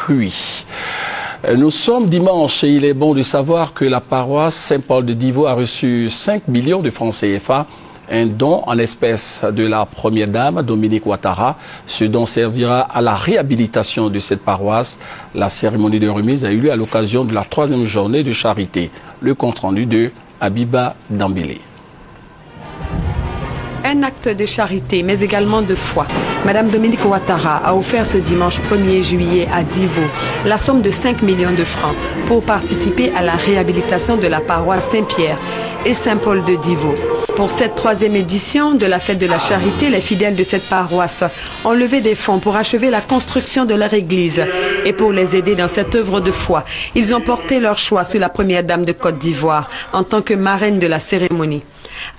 fruits. Nous sommes dimanche et il est bon de savoir que la paroisse Saint-Paul de Divo a reçu 5 millions de francs CFA, un don en espèces de la première dame Dominique Ouattara. Ce don servira à la réhabilitation de cette paroisse. La cérémonie de remise a eu lieu à l'occasion de la 3e journée de charité. Le compte-rendu de Abiba Dambélé. Un acte de charité, mais également de foi. Madame Dominique Ouattara a offert ce dimanche 1er juillet à Divo la somme de 5 millions de francs pour participer à la réhabilitation de la paroisse Saint-Pierre et Saint-Paul de Divo. Pour cette 3e édition de la fête de la charité, les fidèles de cette paroisse ont levé des fonds pour achever la construction de leur église. Et pour les aider dans cette œuvre de foi, ils ont porté leur choix sur la première dame de Côte d'Ivoire en tant que marraine de la cérémonie.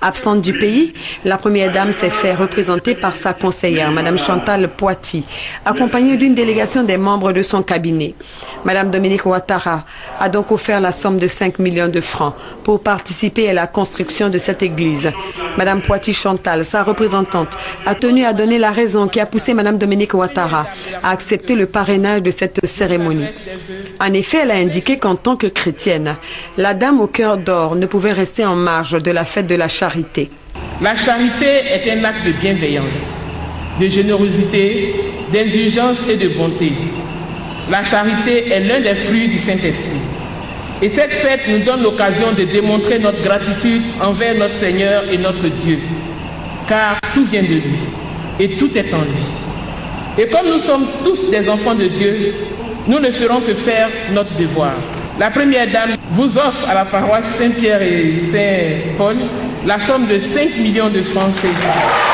Absente du pays, la première dame s'est fait représenter par sa conseillère, Madame Chantal Poiti, accompagnée d'une délégation des membres de son cabinet. Madame Dominique Ouattara a donc offert la somme de 5 millions de francs pour participer à la construction de cette église. Madame Poiti Chantal, sa représentante, a tenu à donner la raison qui a poussé Madame Dominique Ouattara à accepter le parrainage de cette cérémonie. En effet, elle a indiqué qu'en tant que chrétienne, la dame au cœur d'or ne pouvait rester en marge de la fête de la charité. La charité est un acte de bienveillance, de générosité, d'indulgence et de bonté. La charité est l'un des fruits du Saint-Esprit. Et cette fête nous donne l'occasion de démontrer notre gratitude envers notre Seigneur et notre Dieu. Car tout vient de lui et tout est en lui. Et comme nous sommes tous des enfants de Dieu, nous ne ferons que faire notre devoir. La première dame vous offre à la paroisse Saint-Pierre et Saint-Paul la somme de 5 millions de francs CFA.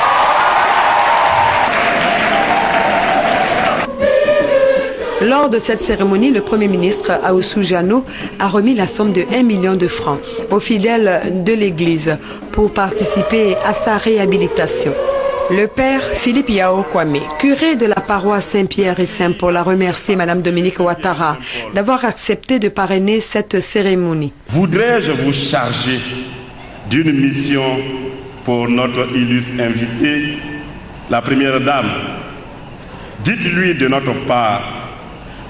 Lors de cette cérémonie, le Premier ministre Aoussou Jano a remis la somme de 1 million de francs aux fidèles de l'Église pour participer à sa réhabilitation. Le père Philippe Yao Kwame, curé de la paroisse Saint-Pierre et Saint-Paul, a remercié Madame Dominique Ouattara d'avoir accepté de parrainer cette cérémonie. Voudrais-je vous charger d'une mission pour notre illustre invitée, la première dame. Dites-lui de notre part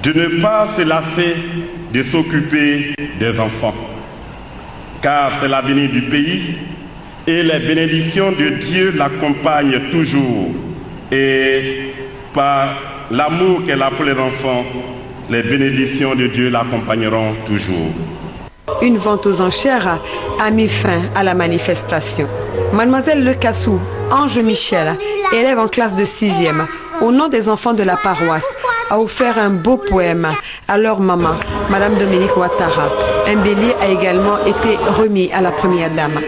de ne pas se lasser de s'occuper des enfants, car c'est l'avenir du pays et les bénédictions de Dieu l'accompagnent toujours. Et par l'amour qu'elle a pour les enfants, les bénédictions de Dieu l'accompagneront toujours. Une vente aux enchères a mis fin à la manifestation. Mademoiselle Le Cassou, Ange Michel, élève en classe de 6e, au nom des enfants de la paroisse, a offert un beau poème à leur maman, Madame Dominique Ouattara. Un bélier a également été remis à la première dame.